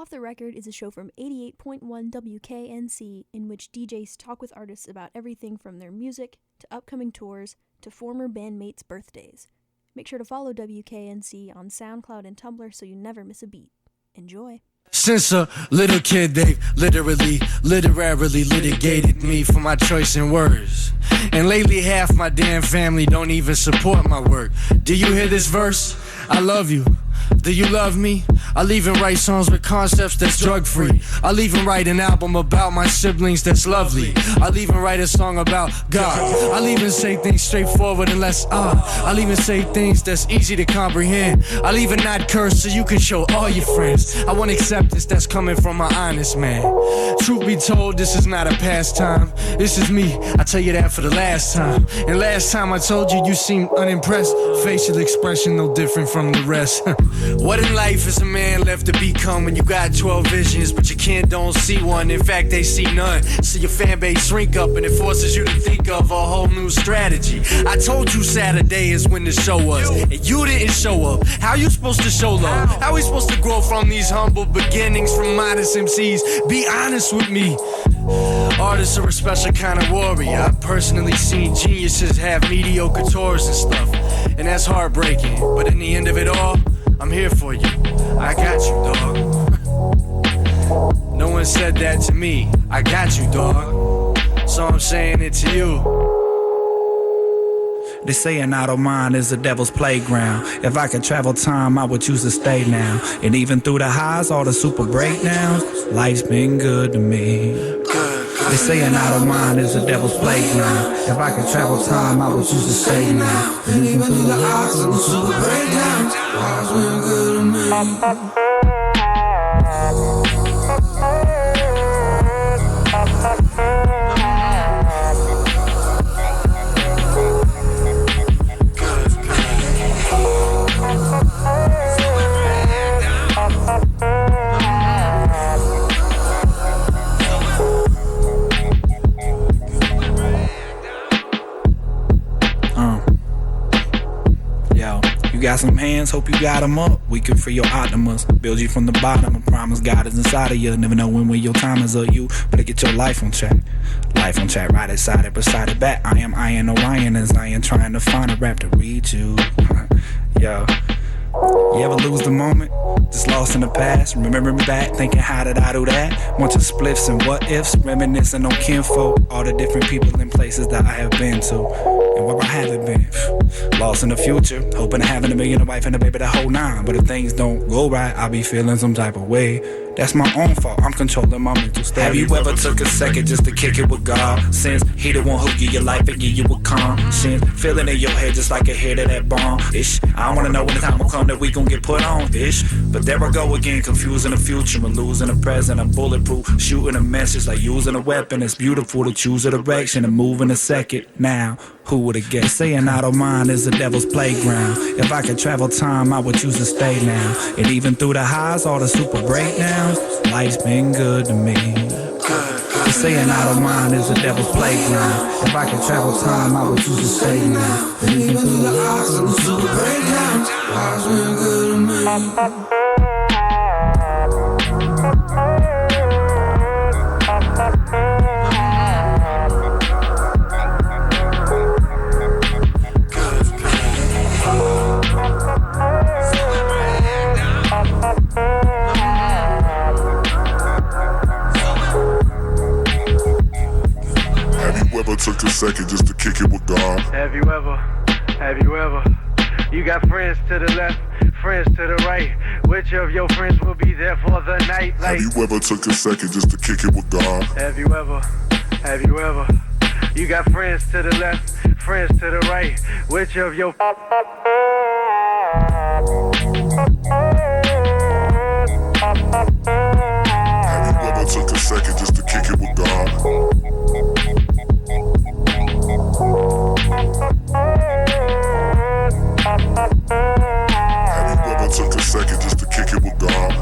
Off the Record is a show from 88.1 WKNC in which DJs talk with artists about everything from their music to upcoming tours to former bandmates' birthdays. Make sure to follow WKNC on SoundCloud and Tumblr so you never miss a beat. Enjoy. Since a little kid, they've literally litigated me for my choice in words. And lately half my damn family don't even support my work. Do you hear this verse? I love you. Do you love me? I'll even write songs with concepts that's drug-free. I'll even write an album about my siblings that's lovely. I'll even write a song about God. I'll even say things straightforward and less odd. I'll even say things that's easy to comprehend. I'll even not curse so you can show all your friends. I want acceptance that's coming from an honest man. Truth be told, this is not a pastime. This is me, I tell you that for the last time. And last time I told you, you seemed unimpressed. Facial expression no different from the rest. What in life is a man left to become when you got 12 visions, but your kid don't see one? In fact, they see none. So your fan base shrink up and it forces you to think of a whole new strategy. I told you Saturday is when the show was, and you didn't show up. How you supposed to show love? How we supposed to grow from these humble beginnings from modest MCs? Be honest with me. Artists are a special kind of warrior. I've personally seen geniuses have mediocre tours and stuff, and that's heartbreaking. But in the end of it all, I'm here for you. I got you, dog. No one said that to me. I got you, dog. So I'm saying it to you. They say an idle mind is the devil's playground. If I could travel time, I would choose to stay now. And even through the highs, all the super breakdowns, life's been good to me. They say an idle mind is the devil's playground. If I could travel time, I would choose to stay now. And even through the highs, all the super breakdowns, life's been good to me. You got some hands, hope you got them up. We can free your optimus, build you from the bottom. I promise God is inside of you. Never know when your time is up. You better get your life on track. Life on track, right side it, beside it back. I am Iron Orion as I am trying to find a rap to read you. Yo. You ever lose the moment? Just lost in the past, remembering back, thinking how did I do that? Bunch of spliffs and what ifs, reminiscing on kinfolk, all the different people and places that I have been to, and where I haven't been. Lost in the future, hoping to having a million, a wife and a baby, the whole nine. But if things don't go right, I'll be feeling some type of way. That's my own fault, I'm controlling my mental state. Have you ever took a second just to kick it with God? Since he the one who give you life and give you a conscience, feeling in your head just like a hit of that bomb. Ish, I don't wanna know when the time will come that we gon' get put on. Ish, but there I go again, confusing the future and losing the present. I'm bulletproof, shooting a message like using a weapon. It's beautiful to choose a direction and move in a second. Now, who would've guessed? Saying idle mind is the devil's playground. If I could travel time, I would choose to stay now. And even through the highs, all the super breakdowns, life's been good to me. They say an idle mind is the devil's playground. If I could travel time, I would choose to stay now. And even through the highs, all the super breakdowns, life's been good to me. Took a second just to kick it with God. Have you ever, you got friends to the left, friends to the right. Which of your friends will be there for the night? Have you ever took a second just to kick it with God? Have you ever, you got friends to the left, friends to the right. Which of your Have you ever took a second just to kick it with God? Have you ever took a second just to kick it with God?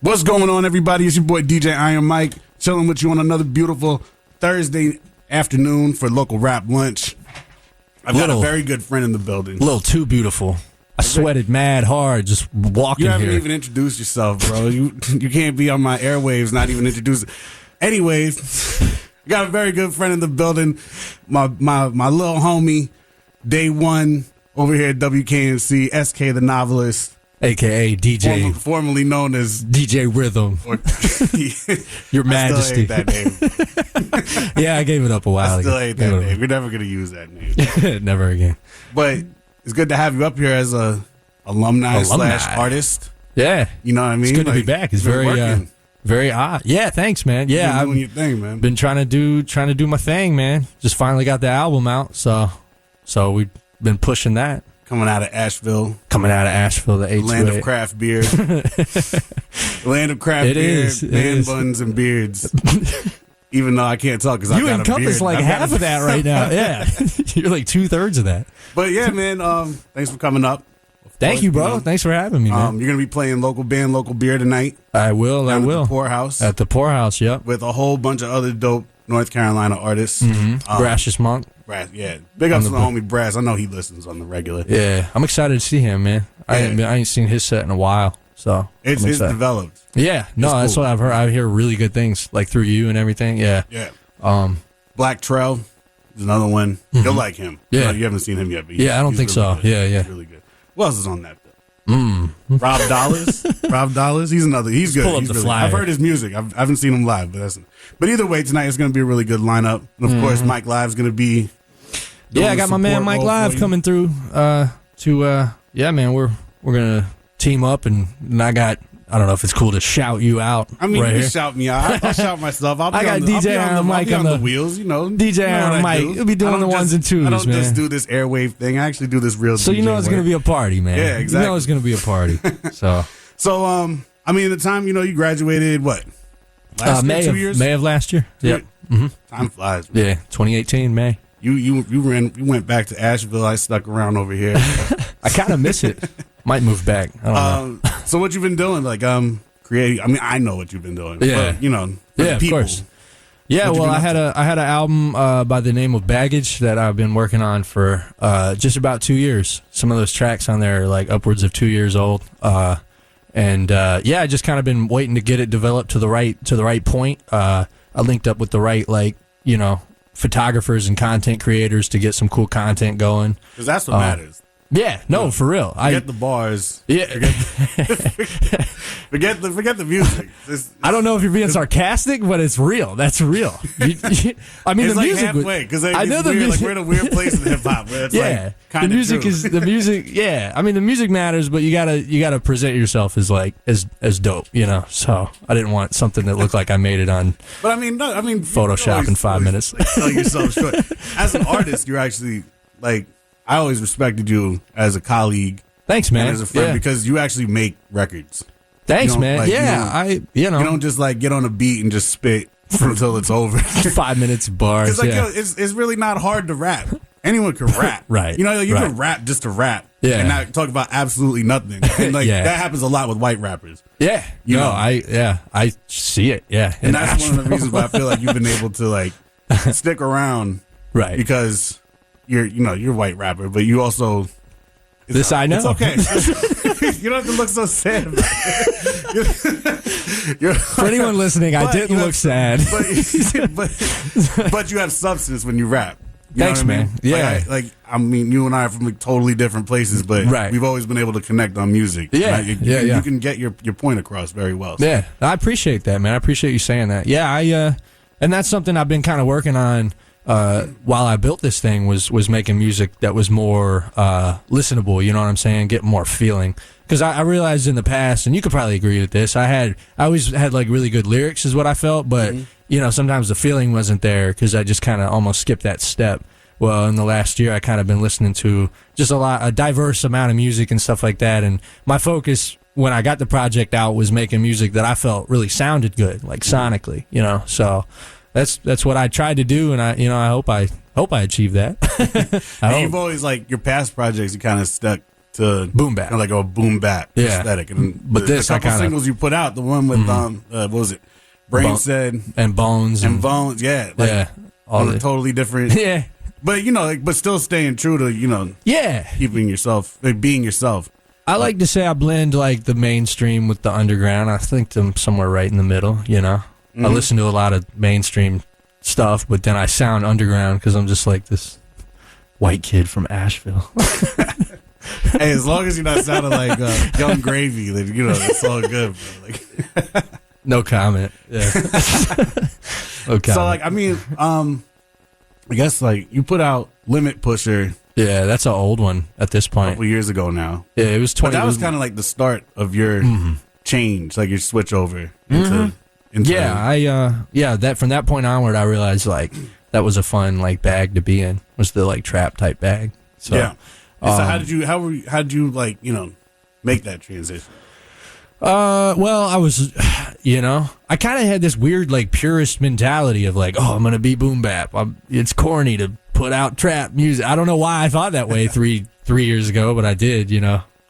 What's going on, everybody? It's your boy DJ Iron Mike, chilling with you on another beautiful Thursday afternoon for local rap lunch. I've got a Little- very good friend in the building. A little too beautiful. I sweated mad hard just walking You haven't here. even introduced yourself, bro. You can't be on my airwaves, not even introduce it. Anyways, I got a very good friend in the building. My little homie, day one over here at WKNC, SK the novelist, AKA DJ formerly known as DJ Rhythm. or, Your I Majesty. still hate that name. Yeah, I gave it up a while I still ago. hate that name. We're never gonna use that name. Never again. But it's good to have you up here as a alumni / artist. Yeah. You know what I mean? It's good to be Like, back. It's you've been very working. very odd. Yeah, thanks, man. You've Yeah, been doing I've your thing, man. been trying to do my thing, man. Just finally got the album out, so we've been pushing that. Coming out of Asheville, Coming out of Asheville, the land of H2A. craft beer. Land of craft It beer, is, it man is. buns and beards. Even though I can't talk because I You got a beard. encompass like I've got half a- of that right now. Yeah, you're like 2/3 of that. But yeah, man, thanks for coming up. Thank you, bro. Thanks for having me, man. You're gonna be playing local band, local beer tonight. I will. down I at will. the Poorhouse At the Poorhouse. Yep. with a whole bunch of other dope North Carolina artists. Gracious Monk. Brass, yeah. Big ups to On the the homie Brass. I know he listens on the regular. Yeah, I'm excited to see him, man. I ain't seen his set in a while, so It's I'm excited. developed. Yeah, no, It's that's cool. what I've heard. I hear really good things, like through you and everything. Yeah. Yeah. Um. Black Trail is another one. You'll like him. Yeah. You haven't seen him yet, but Yeah, I don't he's think so. good. Yeah, yeah. He's really good. Who else is on that bill? Rob Dollars. Rob Dollars. He's another. He's good. pull up He's the really, flyer. I've heard his music. I haven't seen him live, but either way, tonight is going to be a really good lineup. And of course, Mike Live's going to be. doing Yeah, I the got my man support Mike role Live for you. coming through. Yeah, man, we're gonna team up, and I don't know if it's cool to shout you out. I mean, right you here. shout me out. I'll shout myself. I'll be I got on the, DJ I'll be on the, Mike I'll be on on the the- wheels, you know. DJ you know on what I Mike. do. He'll be doing I don't the ones and twos, I don't man. just do this airwave thing. I actually do this real. So you DJ know it's gonna work. be a party, man. Yeah, exactly. You know it's gonna be a party. So So, I mean, the time you graduated, what? Last year, 2 years. May of last year. Yep. Time flies. Man. Yeah, 2018 May. You went back to Asheville. I stuck around over here. I kind of miss it. Might move back. I don't know. So what you've been doing? Like creating. I mean, I know what you've been doing. Yeah. But, for Yeah, the of people. course. Yeah, What you well, been I had an album by the name of Baggage that I've been working on for just about 2 years. Some of those tracks on there are like upwards of 2 years old. I just kind of been waiting to get it developed to the right point. I linked up with the right photographers and content creators to get some cool content going. Because that's what matters. Yeah, no, for real. Forget the bars. Yeah. Forget the music. I don't know if you're being sarcastic, but it's real. That's real. I mean, It's the like music. halfway because I know the weird, music. like we're in a weird place in hip hop. Where it's Yeah, like the kind music true. is the music. Yeah, I mean the music matters, but you gotta present yourself as like as dope, So I didn't want something that looked like I made it on. But I mean, Photoshop in 5 minutes. Like, sell yourself short. As an artist, you're actually like I always respected you as a colleague Thanks, man. and as a friend Yeah. because you actually make records. Thanks, you don't, man. like, you Yeah, don't- You don't just like get on a beat and just spit until it's over. 5 minutes bars. It's like Yeah. it's really not hard to rap. Anyone can rap, Right, You right. can rap just to rap, Yeah. and not talk about absolutely nothing. And like Yeah. that happens a lot with white rappers, Yeah, You know. I see it. Yeah, and that's one of the reasons why I feel like you've been able to like stick around right. because you're a white rapper, but you also This I know. It's okay. You don't have to look so sad about it. For anyone listening, I But didn't you look have- sad. but you have substance when you rap. You know Thanks, what I mean? man. Yeah. I mean, you and I are from like totally different places, but Right. we've always been able to connect on music. Yeah. Right? Yeah. You can get your point across very well. So. Yeah, I appreciate that, man. I appreciate you saying that. Yeah, and that's something I've been kind of working on while I built this thing was making music that was more listenable. You know what I'm saying? Get more feeling. Because I realized in the past, and you could probably agree with this, I always had like really good lyrics, is what I felt, but sometimes the feeling wasn't there because I just kind of almost skipped that step. Well, in the last year, I kind of been listening to just a diverse amount of music and stuff like that, and my focus when I got the project out was making music that I felt really sounded good, like sonically, So that's what I tried to do, and I hope I achieved that. And you've always like your past projects, you kind of stuck to Boom bap. kind of like a boom bap aesthetic. And But this the I couple kinda- singles you put out, the one with what was it, Brain Said and Bones and Bones, yeah, yeah. on a totally different. Yeah. But but still staying true to Yeah. keeping yourself, being yourself. I like to say I blend like the mainstream with the underground. I think I'm somewhere right in the middle, I listen to a lot of mainstream stuff, but then I sound underground because I'm just like this white kid from Asheville. Hey, as long as you're not sounding like Young Gravy, then it's all good. Bro. No comment. Yeah. No comment. So I guess you put out Limit Pusher. Yeah, that's an old one at this A point. couple years ago now. Yeah, it was 20. But that was kind of like the start of your change, like your switch over into that from that point onward, I realized that was a fun bag to be in, was the trap type bag. So, yeah. So how did you make that transition? Well, I was, I kind of had this weird purist mentality of I'm gonna be boom bap. It's corny to put out trap music. I don't know why I thought that way three years ago, but I did,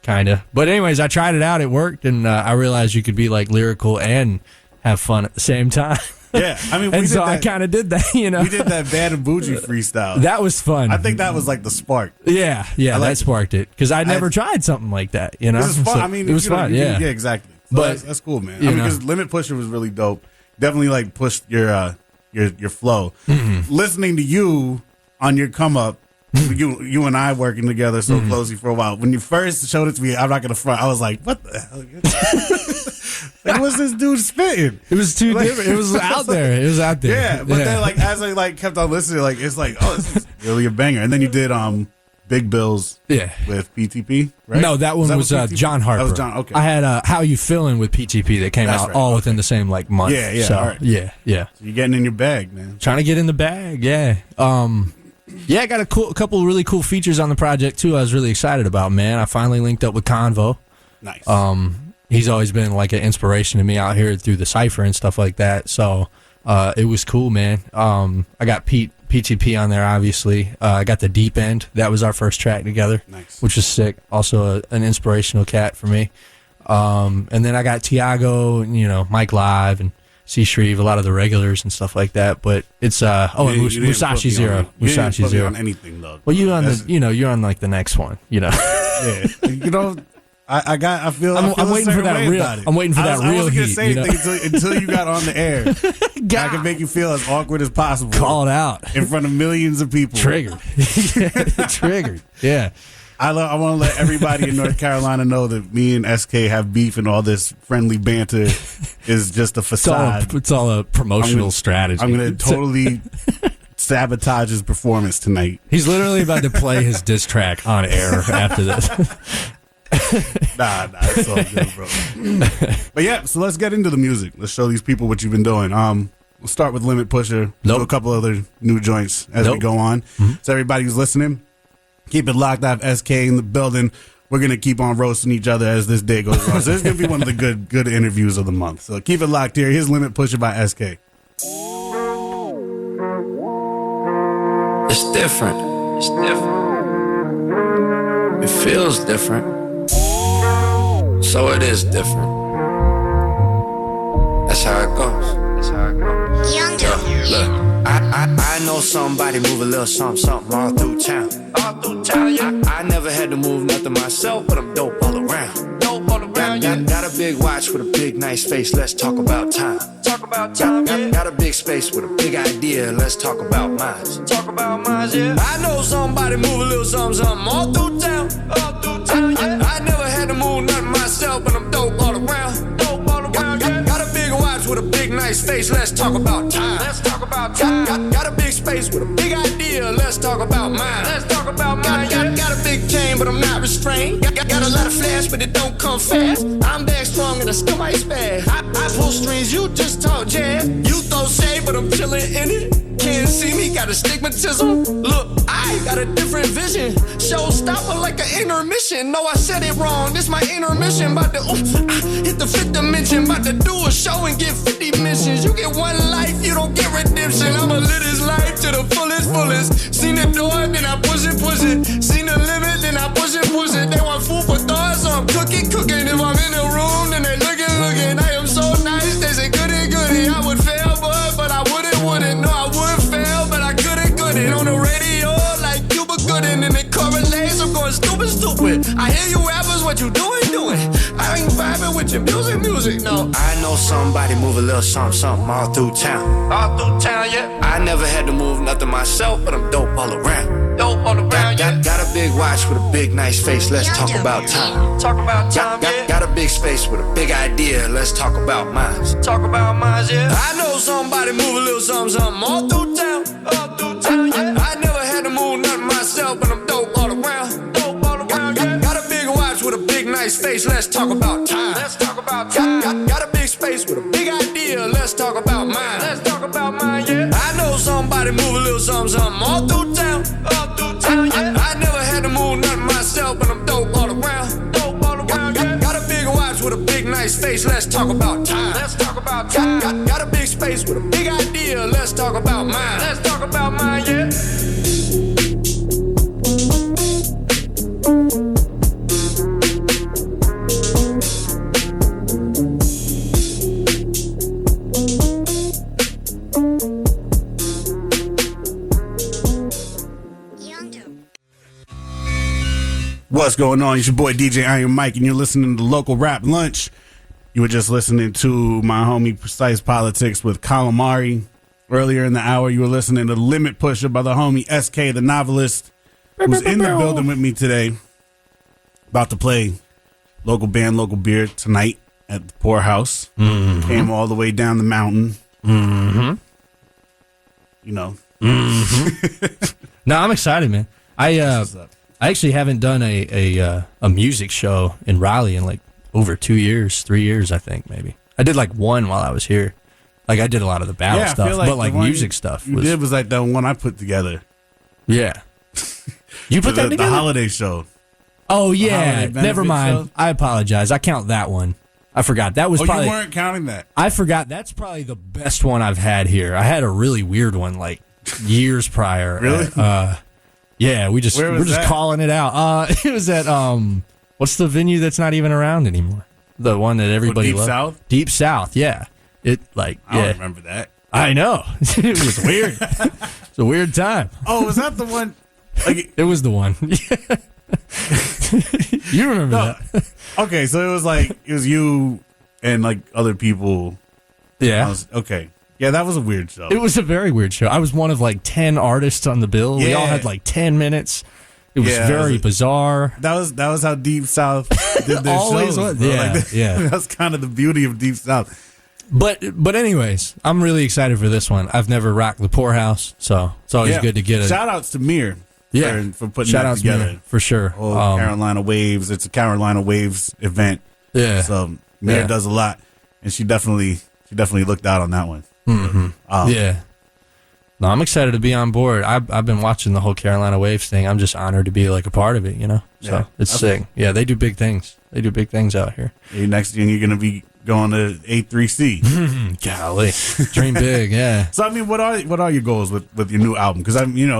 kind of. But anyways, I tried it out. It worked, and I realized you could be lyrical and have fun at the same time. Yeah, I mean, I kind of did that. We did that Bad and Bougie freestyle. That was fun. I think that was the spark. Yeah, that sparked it because I never tried something like that. It was fun. So, it was fun. Yeah, exactly. So but that's cool, man. Because Limit Pusher was really dope. Definitely pushed your flow. Mm-hmm. Listening to you on your come up. You and I working together so closely for a while. When you first showed it to me, I'm not gonna front. I was like, "What the hell? What's this dude spitting?" It was too different. It was out there. It was out there. Yeah, but then as I kept on listening, it's this is really a banger. And then you did Big Bills with PTP, right? No, that one was John Harper. That was John. Okay, I had How You Feeling with PTP that came out all within the same month. Yeah. So, all right. Yeah. So you're getting in your bag, man. Trying to get in the bag. Yeah. I got a couple of really cool features on the project too. I was really excited about, man. I finally linked up with Convo. Nice. He's always been an inspiration to me out here through the cypher and stuff like that. So it was cool, man. I got PTP on there, obviously. I got the Deep End. That was our first track together, which was sick. Also an inspirational cat for me. And then I got Tiago, Mike Live, and C. Shreve, a lot of the regulars and stuff like that. But it's Musashi Zero. Musashi Zero. On anything though. Well, you're on the next one. Yeah. I feel I'm waiting for that real. I'm waiting for that real heat. I wasn't gonna say anything until you got on the air. I can make you feel as awkward as possible. Call it out in front of millions of people. Triggered. Triggered. Yeah. I want to let everybody in North Carolina know that me and SK have beef, and all this friendly banter is just a facade. It's all a promotional strategy. I'm going to totally sabotage his performance tonight. He's literally about to play his diss track on air after this. Nah, it's all good, bro. But yeah, so let's get into the music. Let's show these people what you've been doing. We'll start with Limit Pusher. Do a couple other new joints as we go on. Mm-hmm. So everybody who's listening, keep it locked. I have SK in the building. We're going to keep on roasting each other as this day goes on. So this is going to be one of the good interviews of the month. So keep it locked here. Here's Limit Pusher by SK. It's different. It's different. It feels different. So it is different. That's how it goes. That's how it goes. Look. I know somebody move a little something all through town. Yeah. I never had to move nothing myself, but I'm dope all around. Got a big watch with a big nice face, let's talk about time. Got a big space with a big idea, let's talk about minds. Yeah. I know somebody move a little something all through town. Yeah. I never had to move nothing myself, but I'm dope all around. Got a big watch with a big nice face, let's talk about time. Got a big space with a big idea, let's talk about mine. Got a big chain, but I'm not restrained. Got a lot of flash, but it don't come fast. I'm back strong and I still might spaz. I pull strings, you just talk jazz. You throw shade, but I'm chillin' in it. Can't see me, got astigmatism. Look, I got a different vision. Showstopper like an intermission. No, I said it wrong, this my intermission. About to hit the fifth dimension. About to do a show and get 50 missions. You get one life, you don't get redemption. I'ma live this life to the fullest. Seen the door, then I push it. Seen the limit, then I push it. They want food for thought, so I'm cooking. If I'm in the room, then they looking. I am so nice, they say goody. I would fail, but I wouldn't. No, I would fail, but I Music, music, music, no. I know somebody move a little something, something all through town. All through town, yeah. I never had to move nothing myself, but I'm dope all around. Dope all around, yeah. Got a big watch with a big nice face, let's talk about time. Talk about time, yeah. Got a big space with a big idea, let's talk about minds. Talk about minds, yeah. I know somebody move a little something, something all through town. All through town, yeah. I never had to move nothing myself, but I'm dope all around. Dope all around, yeah. Got a big watch with a big nice face, let's talk about time. Let's talk about time. Got a big space with a big idea, let's talk about mine. Let's talk about mine, yeah. I know somebody move a little something, something all through town. All through town, yeah. I never had to move nothing myself, but I'm dope all around. Dope all around, yeah. Got a big watch with a big nice face, let's talk about time. Let's talk about time. Got a big space with a big idea, let's talk about mine. Let's talk about mine, yeah. What's going on? It's your boy DJ Iron Mike, and you're listening to Local Rap Lunch. You were just listening to my homie Precise Politics with Calamari. Earlier in the hour, you were listening to Limit Pusher by the homie SK, the novelist, who's in the building with me today. About to play local band, local beer tonight at the Poorhouse. Mm-hmm. Came all the way down the mountain. Mm-hmm. You know. Mm-hmm. No, I'm excited, man. I actually haven't done a music show in Raleigh in like over 2 years, 3 years, I think, maybe. I did like one while I was here. Like I did a lot of the battle stuff, but like music stuff. You did was like the one I put together. Yeah. You put that together? The holiday show. Oh, yeah. Never mind. Show? I apologize. I count that one. I forgot. That was probably... you weren't counting that. I forgot. That's probably the best one I've had here. I had a really weird one like years prior. Really? Yeah, we're just calling it out. It was at what's the venue that's not even around anymore? The one that everybody loves. Deep South? Deep South, yeah. I don't remember that. I know. It was weird. It's a weird time. Oh, was that the one? Like, it was the one. You remember that? Okay, so it was you and like other people. Yeah. Okay. Yeah, that was a weird show. It was a very weird show. I was one of like 10 artists on the bill. Yeah. We all had like 10 minutes. It was very bizarre. That was how Deep South did their Always shows. Was. Yeah, like, yeah. That's kind of the beauty of Deep South. But anyways, I'm really excited for this one. I've never rocked the Poorhouse, so it's always good to get it. Shout outs to Mir. Yeah, for putting that together. Mir, for sure. Carolina Waves. It's a Carolina Waves event. Yeah. So Mir does a lot, and she definitely looked out on that one. Mm-hmm. Yeah. No, I'm excited to be on board. I've been watching the whole Carolina Waves thing. I'm just honored to be like a part of it, you know? So it's sick. Yeah, they do big things. They do big things out here. Next thing you're going to be going to A3C. Golly. Dream big, yeah. So, I mean, what are your goals with your new album? Because,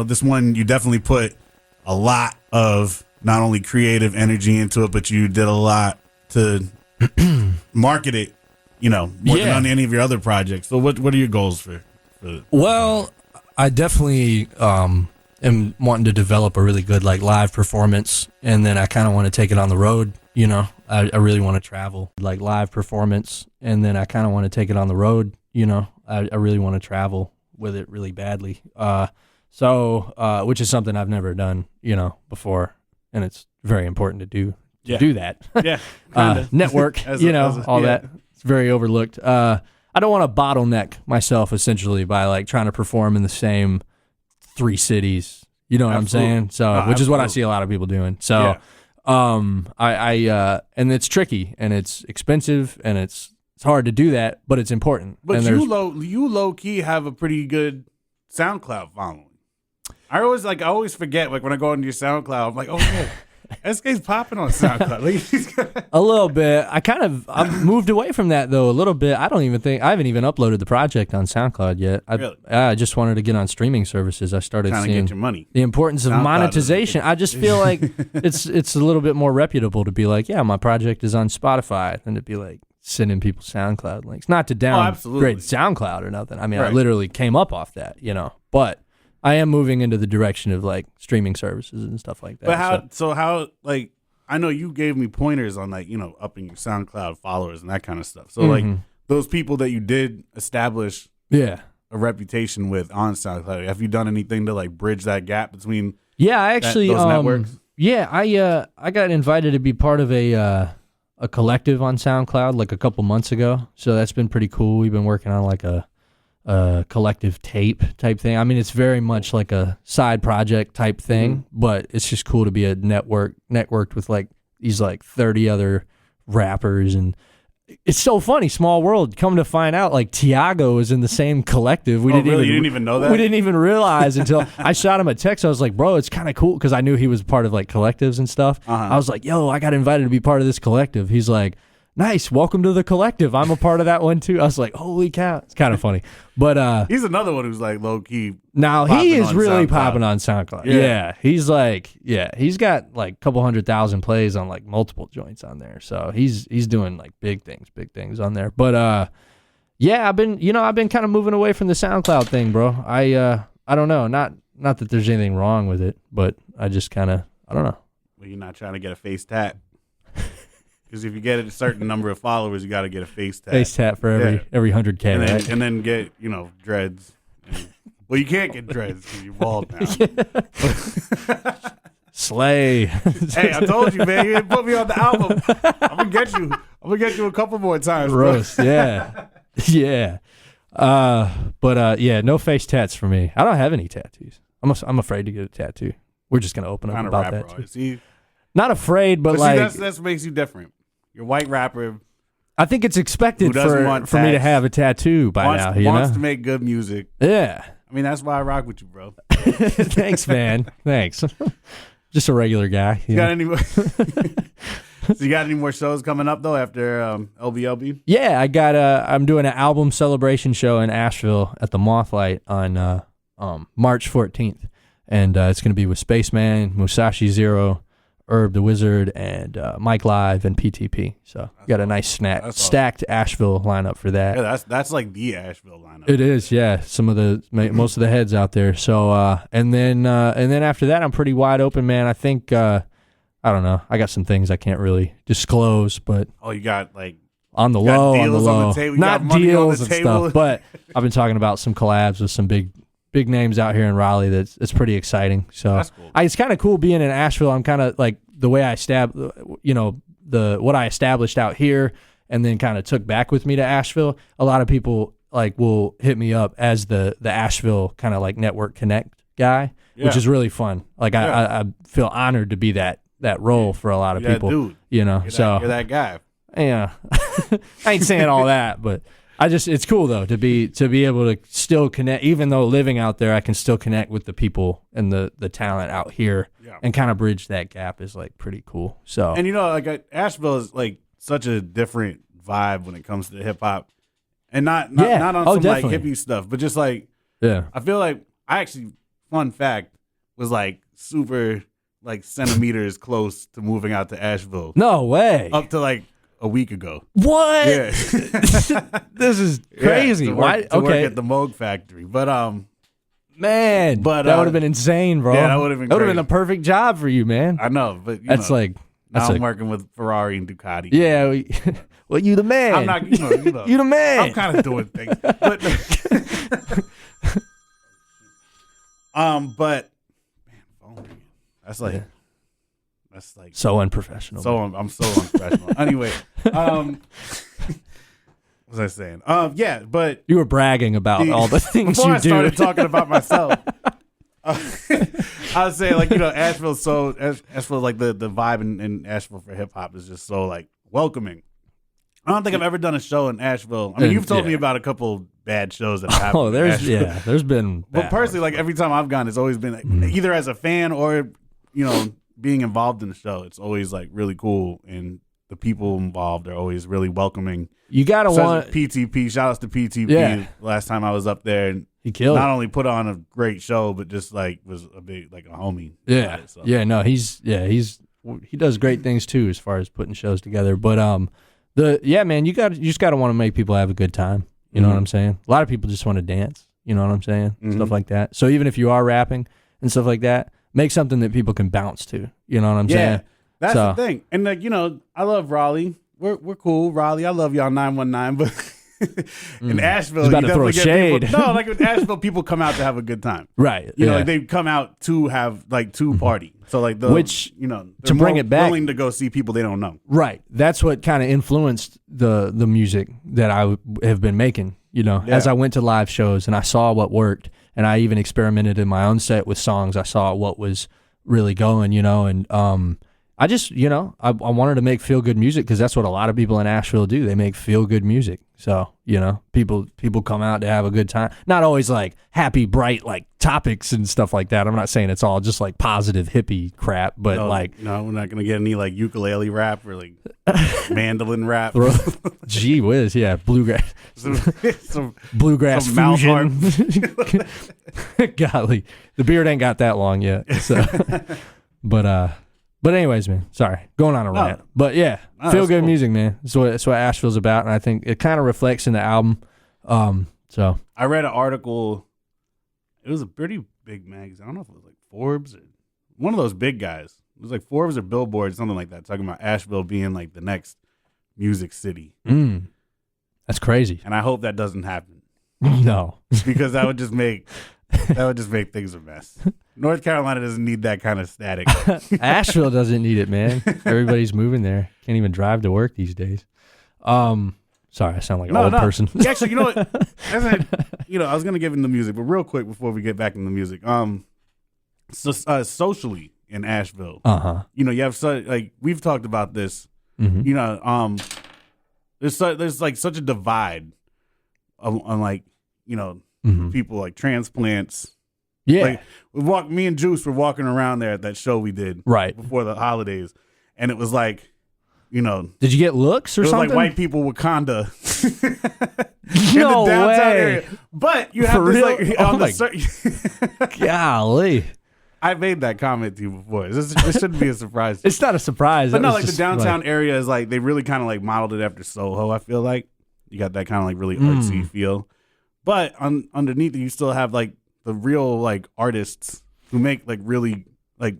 this one, you definitely put a lot of not only creative energy into it, but you did a lot to market it, more than on any of your other projects. So what are your goals for Well, I definitely am wanting to develop a really good like live performance, and then I kind of want to take it on the road. I really want to travel, like live performance, and then I kind of want to take it on the road. I really want to travel with it really badly. Which is something I've never done, before, and it's very important to do that. Yeah, network, all that. It's very overlooked. I don't want to bottleneck myself essentially by like trying to perform in the same 3 cities. You know what I'm saying? So, which is what I see a lot of people doing. So, and it's tricky and it's expensive and it's hard to do that, but it's important. But you low key have a pretty good SoundCloud following. I always forget, like when I go into your SoundCloud, I'm like, oh yeah. SK's popping on SoundCloud. A little bit. I've moved away from that though a little bit. I haven't even uploaded the project on SoundCloud yet. I just wanted to get on streaming services. I started seeing get your money. The importance of monetization. I just feel like it's a little bit more reputable to be like, yeah, my project is on Spotify than to be like sending people SoundCloud links. Not to downgrade SoundCloud or nothing. I mean, I literally came up off that, but I am moving into the direction of like streaming services and stuff like that. But how I know you gave me pointers on like, upping your SoundCloud followers and that kind of stuff. So like those people that you did establish Yeah. a reputation with on SoundCloud, have you done anything to like bridge that gap between Yeah, I actually those networks? Yeah, I got invited to be part of a collective on SoundCloud like a couple months ago. So that's been pretty cool. We've been working on like a collective tape type thing. I mean, it's very much like a side project type thing, but it's just cool to be a networked with like these like 30 other rappers. And it's so funny, small world. Come to find out, like Tiago is in the same collective. You didn't even know that? We didn't even realize until I shot him a text. I was like, bro, it's kind of cool because I knew he was part of like collectives and stuff. I was like, yo, I got invited to be part of this collective. He's like, nice, welcome to the collective. I'm a part of that one too. I was like, holy cow. It's kind of funny. But he's another one who's like low key. now he is really SoundCloud. popping on SoundCloud. Yeah. He's like, he's got like a couple 100,000 plays on like multiple joints on there. So he's doing like big things on there. But I've been kind of moving away from the SoundCloud thing, bro. I don't know. Not that there's anything wrong with it, but I just kind of, I don't know. Well, you're not trying to get a face tat. Because if you get a certain number of followers, you got to get a face tat. Face tat for every 100K, and then, right? and then get, dreads. Well, you can't get dreads because you're bald now. Slay. Hey, I told you, man. You didn't put me on the album. I'm gonna get you a couple more times, bro. Roast, yeah. No face tats for me. I don't have any tattoos. I'm afraid to get a tattoo. We're just gonna open up Kinda about rapper, that too. See, not afraid, but see, like that's what makes you different. You're a white rapper. I think it's expected Who doesn't want for me to tats, have a tattoo by now. Wants to make good music. Yeah. I mean, that's why I rock with you, bro. Thanks, man. Thanks. Just a regular guy. You got any more? So you got any more shows coming up though after LBLB? Yeah, I'm doing an album celebration show in Asheville at the Mothlight on March 14th, and it's going to be with Spaceman, Musashi Zero, Herb the Wizard, and Mike Live and PTP. So got a nice stacked Asheville lineup for that. Yeah, that's like the Asheville lineup. It is, yeah. Most of the heads out there. So and then after that, I'm pretty wide open, man. I think I don't know. I got some things I can't really disclose, but you got like on the low, not deals and stuff. But I've been talking about some collabs with some big names out here in Raleigh. It's pretty exciting. So that's cool. It's kind of cool being in Asheville. I'm kind of like the way I what I established out here, and then kind of took back with me to Asheville. A lot of people like will hit me up as the Asheville kind of like network connect guy, which is really fun. Like I feel honored to be that role for a lot of people. Dude. You're that guy. Yeah, I ain't saying all that, but it's cool though to be able to still connect, even though living out there, I can still connect with the people and the talent out here, and kind of bridge that gap is like pretty cool. So, and like Asheville is like such a different vibe when it comes to hip hop, and not on some definitely. like hippie stuff, but just like I feel like I actually, fun fact, was like super like centimeters close to moving out to Asheville. No way. Up to like a week ago. What? Yeah. This is crazy. To work at the Moog factory. But man, that would have been insane, bro. Yeah, that would have been a perfect job for you, man. I know, but I'm working with Ferrari and Ducati. Yeah, well, you the man. I'm not, you the man. I'm kind of doing things, but but man, phone ringing. That's like. That's like so unprofessional. I'm so unprofessional. Anyway, what was I saying? But you were bragging about all the things before you I started talking about myself. I was saying, like, Asheville's Asheville, like the vibe in Asheville for hip hop is just so like welcoming. I don't think I've ever done a show in Asheville. I mean, you've told me about a couple bad shows that happened. Oh, there's been. But personally, like every time I've gone, it's always been like, either as a fan or being involved in the show. It's always like really cool, and the people involved are always really welcoming. You gotta want PTP. Shout outs to PTP. Yeah. Last time I was up there, and he killed. Not only put on a great show, but just like was a big like a homie. Yeah, no, he does great things too as far as putting shows together. But man, you just gotta want to make people have a good time. You know what I'm saying? A lot of people just want to dance. You know what I'm saying? Stuff like that. So even if you are rapping and stuff like that, make something that people can bounce to. You know what I'm saying? That's So- the thing. And like, I love Raleigh. We're cool, Raleigh. I love y'all 919, but in Asheville, He's about you to throw definitely get shade. people. No, like in Asheville, people come out to have a good time. Right. You know, yeah. like they come out to have like to party. So like the Which, they're to bring more it back- willing to go see people they don't know. Right. That's what kind of influenced the music that I have been making, as I went to live shows and I saw what worked, and I even experimented in my own set with songs. I saw what was really going, and I just, I wanted to make feel good music because that's what a lot of people in Asheville do. They make feel good music. So, people come out to have a good time. Not always like happy, bright, like topics and stuff like that. I'm not saying it's all just like positive hippie crap, but No, like, no, we're not gonna get any like ukulele rap or like mandolin rap. gee whiz, yeah, bluegrass. some Bluegrass some mouth fusion. Golly, the beard ain't got that long yet. So, but anyways, man, sorry, going on a No. rant. But yeah, No, feel that's good cool. music, man. That's what Asheville's about, and I think it kind of reflects in the album. So I read an article. It was a pretty big magazine. I don't know if it was like Forbes or one of those big guys. It was like Forbes or Billboard, something like that, talking about Asheville being like the next music city. that's crazy. And I hope that doesn't happen No, because that would just make things a mess. North Carolina doesn't need that kind of static. Asheville doesn't need it, man. Everybody's moving there. Can't even drive to work these days. Sorry, I sound like an old person. Actually, you know what? I was gonna get into music, but real quick before we get back into music, socially in Asheville, you have like we've talked about this. Mm-hmm. There's like such a divide on like Mm-hmm. people like transplants. Yeah, Like me and Juice were walking around there at that show we did right. before the holidays, and it was like, Did you get looks or it was something? like white people Wakanda No in the downtown way. area. But you have For this real? like Oh on my- the Golly, I made that comment to you before. This shouldn't be a surprise. it's not a surprise. But That no, was like the just, downtown area is like they really kind of like modeled it after Soho. I feel like you got that kind of like really artsy feel. But underneath it, you still have like the real like artists who make like really like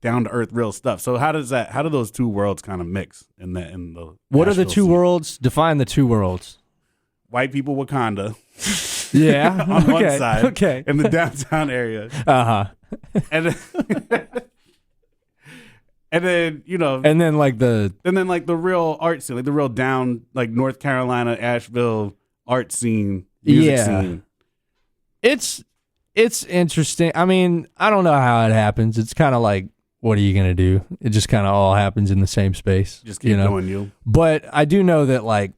down to earth real stuff. So how do those two worlds kind of mix in the What are the Nashville two scene? Define the two worlds. White people Wakanda Yeah, on one okay. side, Okay. in the downtown area, and then, and then And then like the and then like the real art scene, like the real down like North Carolina, Asheville art scene, music scene. It's interesting. I mean, I don't know how it happens. It's kind of like, what are you gonna do? It just kind of all happens in the same space. Just keep doing you. But I do know that like,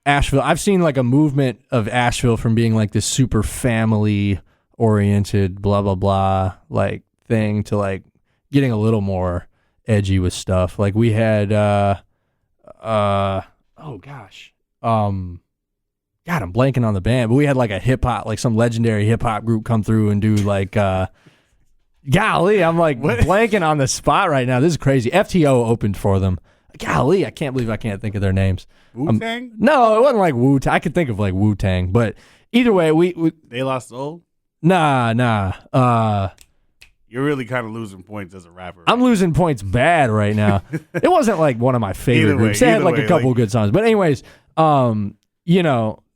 Asheville. I've seen like a movement of Asheville from being like this super family oriented, blah blah blah, like thing to like getting a little more edgy with stuff. Like we had, oh gosh, God, I'm blanking on the band, but we had like a hip hop, like some legendary hip hop group come through and do like, golly, I'm like blanking on the spot right now. This is crazy. FTO opened for them. Golly, I can't believe I can't think of their names. Wu-Tang? No, it wasn't like Wu-Tang. I could think of like Wu-Tang, but either way, we They Lost Soul? nah. You're really kind of losing points as a rapper. I'm losing points bad right now. It wasn't like one of my favorite Either way, groups. They had either like way, a couple like- good songs, but anyways,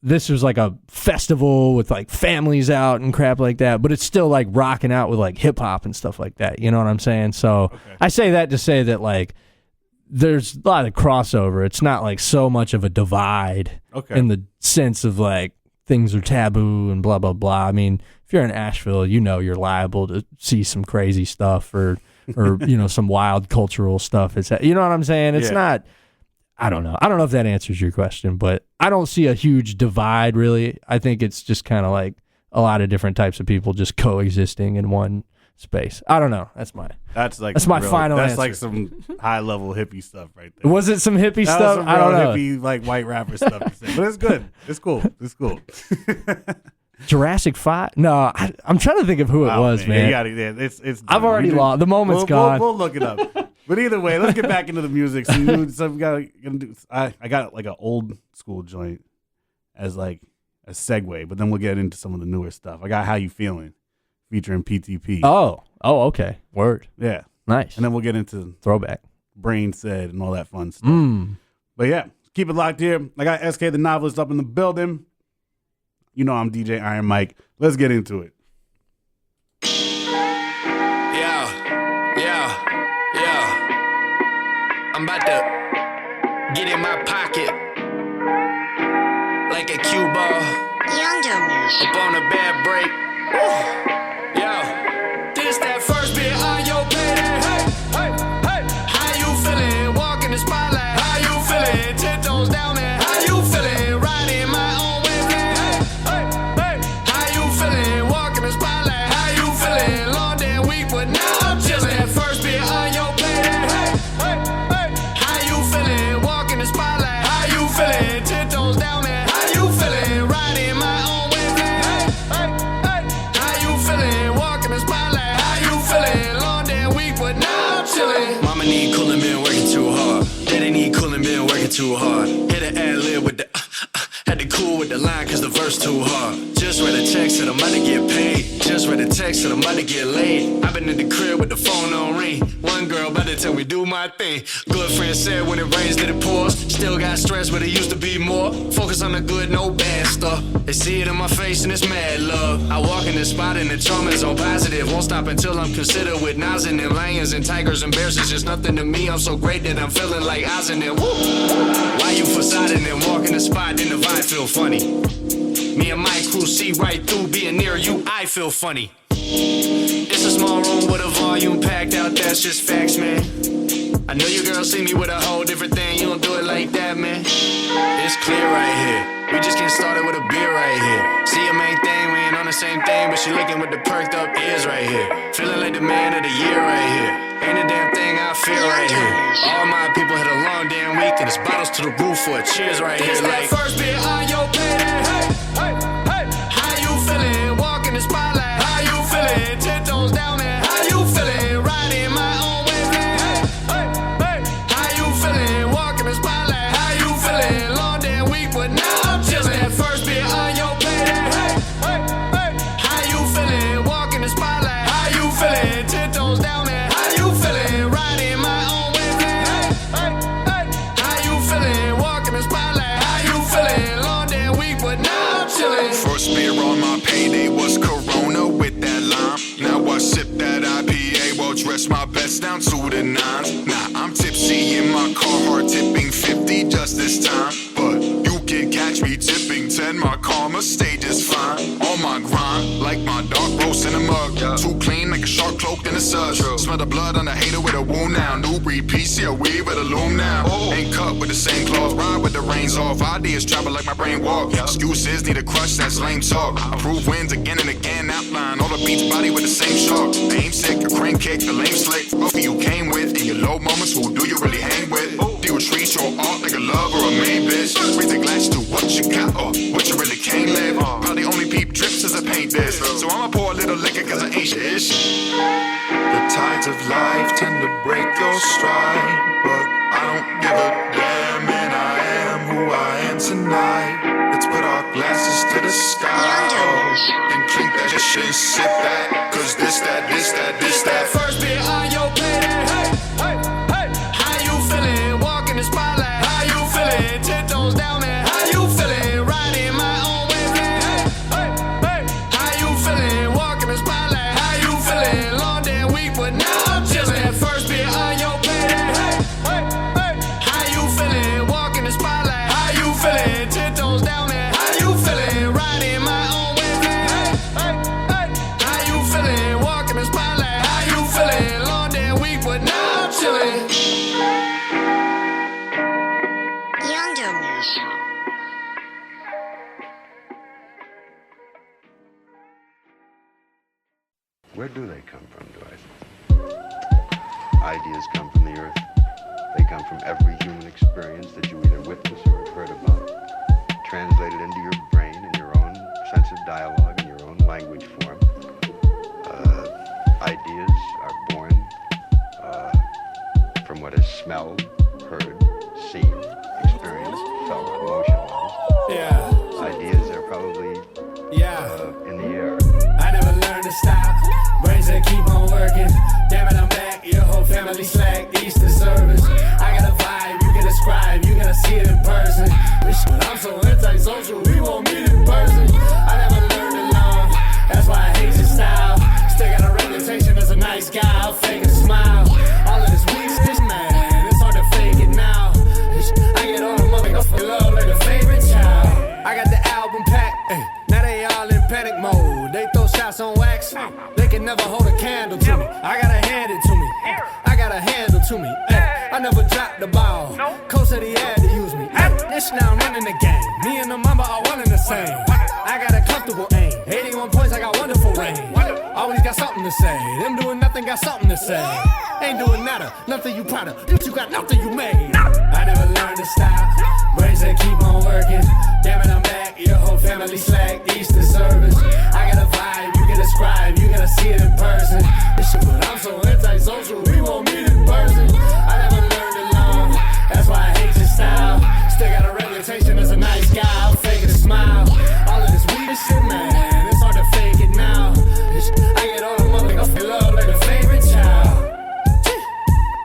this was like a festival with like families out and crap like that, but it's still like rocking out with like hip hop and stuff like that. You know what I'm saying? So I say that to say that like there's a lot of crossover. It's not like so much of a divide in the sense of like things are taboo and blah, blah, blah. I mean, if you're in Asheville, you're liable to see some crazy stuff or some wild cultural stuff. It's, you know what I'm saying? It's not, I don't know. I don't know if that answers your question, but I don't see a huge divide really. I think it's just kind of like a lot of different types of people just coexisting in one space. I don't know. That's my final That's answer. like some high level hippie stuff right there. Was it some hippie That stuff? was some I don't real know. hippie like white rapper stuff to say. But it's good. It's cool. It's cool. Jurassic 5? No, I'm trying to think of who it was, man. You gotta, it's I've already lost. The moment's gone. We'll look it up. But either way, let's get back into the music. So we gonna do, I got like an old school joint as like a segue, but then we'll get into some of the newer stuff. I got How You Feeling featuring PTP. Oh, okay. Word. Yeah. Nice. And then we'll get into Throwback. Brain Said and all that fun stuff. But yeah, keep it locked here. I got SK the Novelist up in the building. You know I'm DJ Iron Mike. Let's get into it. I'm about to get in my pocket like a cue ball. Up on a bad break. Yo, this that first beer on your payday. Hey, hey, hey. How you feeling? Walk in the spotlight. How you feeling? 10 toes down there. How you feeling? Riding my own wavelength. Hey, hey, hey. How you feeling? Walk in the spotlight. How you feeling? Long day week, but now I'm chilling. That first beer on your payday. Hey, hey, hey. How you feeling? Walk in the spotlight. How you feeling? 10 toes down there. How you feeling? Riding my own wavelength. Hey, hey, hey. How you feeling? Walk in the spotlight. How you feeling? Long day week, but now I'm chilling. Mama need cooling, been working too hard. Daddy need cooling, been working too hard. Hit an ad-lib with the had to cool with the line cause the verse too hard. Just read a text that I'm about to get paid. Just read a text that I'm about to get laid. I've been in the crib with the phone on ring. One girl about to tell me do my thing. Good friend said when it rains that it pours. Still got stress but it used to be more. Focus on the good, no bad stuff. They see it in my face and it's mad love. I walk in the spot and the trauma's on positive. Won't stop until I'm considered with Nas and them lions and tigers and bears. It's just nothing to me. I'm so great that I'm feeling like Oz and them. Woo! Why you facading and walk in the spot then the vibe feel funny. Me and my crew see right through being near you. I feel funny. It's a small room with a volume packed out. That's just facts, man. I know your girl see me with a whole different thing. You don't do it like that, man. It's clear right here. We just getting started with a beer right here. See your main thing, we ain't on the same thing, but she looking with the perked up ears right here. Feeling like the man of the year right here. Ain't a damn thing I feel right here. All my people had a long damn week and it's bottles to the roof for a cheers right here. Like first beer on your payday. Hey, hey, hey. How you feeling? Walk in the spotlight. How you feeling? 10 toes down there. How you feeling? Riding my own wavelength. Hey, hey, hey. How you feeling? Walk in the spotlight. How you feeling? Long damn week, but now I'm chilling. That first beer on your payday. Hey, hey, hey. How you feeling? Walk in the spotlight. How you feeling? 10 toes down there. How you feeling? Riding my own wavelength. Hey, hey, hey. How you feeling? Walk in the spotlight. How you feeling? Long damn week, but now I'm chilling. First beer on my payday was Corona with that lime. Now I sip that IPA, well dress my best down to the nines. Now I'm tipsy in my car, hard tipping 50 just this time. But you can catch me tipping 10, my karma stage is fine. On my grind, like my dark roast in a mug. Too clean like a shark cloaked in a suds. Smell the blood on the hater with a wound now. New breed PC, a weave with a loom now. Ain't cut with the same claws, ride with the reins off. Ideas travel like my brain walk. Excuses need a crush, that's lame talk. Approve wins again and again, outline all the beats body with the same shark. Aim sick, a crane kick, the lame slick. Who you came with in your low moments, who do you really hang with? Do you treat your art like a love or a main bitch? Raise the glass to what you got or what you really can't live. Probably only peep drips as I paint this. So I'ma pour a little liquor cause I ain't shit. The tides of life tend to break your stride, but I don't give a damn and I am who I am tonight. Let's put our glasses to the sky and clink that shit and sip that. Cause this that first beer on your payday. Hey, hey, hey. How you feeling? Walk in the spotlight. How you feeling? 10 toes down there. How you feeling? Riding my own wavelength. Hey, hey, hey. How you feeling? Walk in the spotlight. How you feeling? Long damn week, but now I'm chilling. That first beer on your payday. Hey, hey, hey. How you feeling? Walk in the spotlight. How you feeling? 10 toes down there. How you feeling? Riding my own wavelength. Hey, hey, hey. How you feeling? Walk in the spotlight. How you feeling? Long damn week, but now I'm chilling. Where do they come from, do I think? Ideas come from the earth. They come from every human experience that you either witness or have heard about, translated into your brain in your own sense of dialogue, in your own language form. Ideas are born from what is smelled, heard, seen, experienced, felt, emotionalized. Yeah. Ideas are probably in the air. I never learned to stop. Brains that keep on working. Damn it, I'm back. Your whole family slack, Easter service. I got a vibe, you can describe, you gotta see it in person. I'm so antisocial, we won't meet in person. I never learned to love, that's why I hate your style. Still got a reputation as a nice guy, I'll fake a smile. All of this weak shit, man, it's hard to fake it now. I get all the motherfucking love like a favorite child. I got the album packed, now they all in panic mode. They throw shots on wax, they can never hold a candle to me. I gotta hand it to me, I got a handle to me. I never dropped the ball, Coach said he had to use me. This now I'm running the game, me and the mama are one and the same. I got a comfortable aim, 81 points, I got wonderful range. Always got something to say, them doing nothing got something to say. Ain't doing nada, nothing you proud of, you got nothing you made. I never learned to stop, brains that keep on working. Damn it, I'm back, your whole family slack, Easter service. I got a vibe, you can describe, you gotta see it in person. But I'm so antisocial, we won't meet in person. I never learned to love, that's why I hate your style. Still got a reputation as a nice guy, I'll fake it a smile. All of this weird shit, man, it's hard to fake it now. I get all the motherfucking love like a favorite child.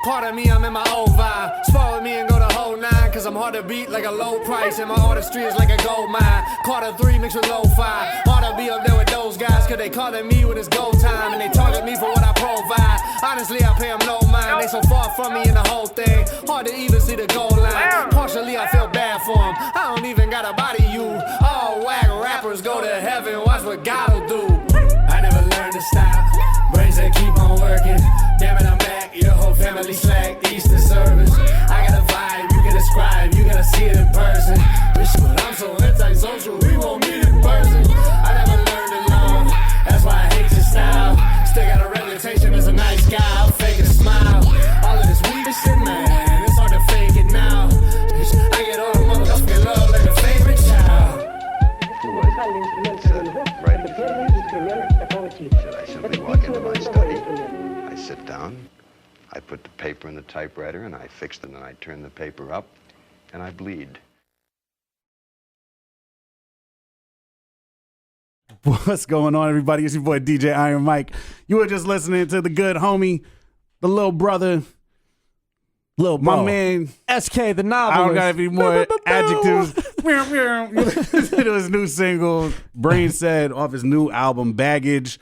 Part of me, I'm in my old vibe. Spoil me and go the whole nine, cause I'm hard to beat like a low price. And my artistry is like a gold mine. Carter 3 mixed with lo-fi. Hard to be up there with those guys, cause they calling me when it's go time. And they target me for what I provide. Honestly, I pay them no mind. They so far from me in the whole thing. Hard to even see the goal line. Partially, I feel bad for them. I don't even got a body you. All whack rappers go to heaven, watch what God'll do. I never learned to stop. Brains that keep on working. Damn it, I'm back. Your whole family slack, Easter service. I got a vibe, you can describe, you gotta see it in person. But I'm so antisocial, we won't meet in person. I never learned to love, that's why I hate your style. Still got a reputation as a nice guy, I'll fake a smile. All of this weird shit, man, it's hard to fake it now. I get all the motherfucking love like a favorite child. Should I simply walk into my study? I sit down, I put the paper in the typewriter, and I fix it, and I turn the paper up, and I bleed. What's going on, everybody? It's your boy DJ Iron Mike. You were just listening to the good homie, the little brother, my man SK the novelist. I don't got any more adjectives. It was his new single, Brain Said, off his new album, Baggage.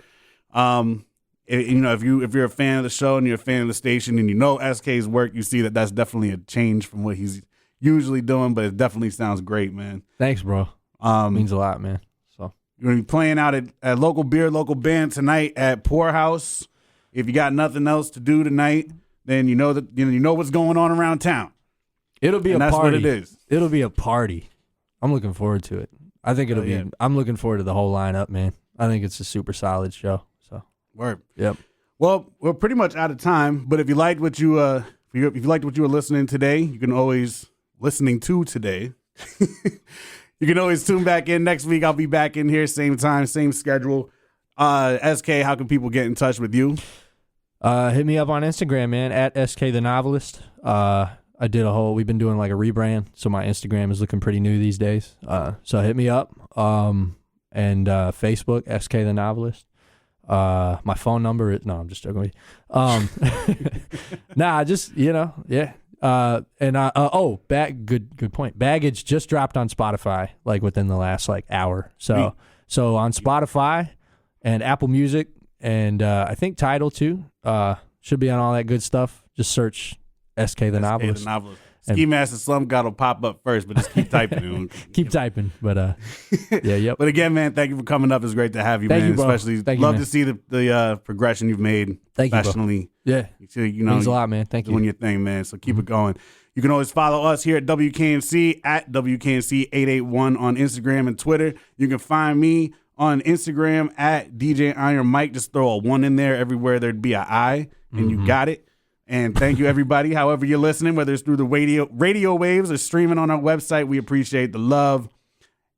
If you're a fan of the show and you're a fan of the station and you know SK's work, you see that that's definitely a change from what he's usually doing, but it definitely sounds great, man. Thanks, bro. Means a lot, man. So you're gonna be playing out at local beer, local band tonight at Poorhouse. If you got nothing else to do tonight, then you know that you know what's going on around town. It'll be a that's party. What it is. It'll be a party. I'm looking forward to it. I think it'll be. Yeah. I'm looking forward to the whole lineup, man. I think it's a super solid show. So word. Yep. Well, we're pretty much out of time. But if you liked what you if you liked what you were listening today, you can always listening to today. You can always tune back in next week. I'll be back in here, same time, same schedule. SK, how can people get in touch with you? Hit me up on Instagram, man, at SK the Novelist. We've been doing like a rebrand, so my Instagram is looking pretty new these days. So hit me up. And Facebook, SK the Novelist. My phone number is, no, I'm just joking with you. Good point. Baggage just dropped on Spotify, like within the last hour. So on Spotify and Apple Music, and I think Tidal too. Should be on all that good stuff. Just search SK the Novelist. Ski Master Slump God will pop up first, but just keep typing. Keep typing, but yep. But again, man, thank you for coming up. It's great to have you, Thank man. you, bro. Especially love to see the progression you've made professionally. Yeah, means a lot, man. Thank you. Doing your thing, man. So keep it going. You can always follow us here at WKNC at WKNC881 on Instagram and Twitter. You can find me on Instagram at DJ Iron Mike. Just throw a 1 in there everywhere there'd be an I, and you got it. And thank you, everybody. However you're listening, whether it's through the radio waves or streaming on our website, we appreciate the love.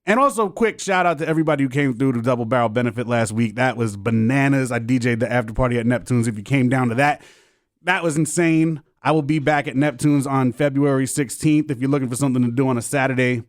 And also, quick shout out to everybody who came through the Double Barrel Benefit last week. That was bananas. I DJ'd the after party at Neptune's. If you came down to that, that was insane. I will be back at Neptune's on February 16th. If you're looking for something to do on a Saturday,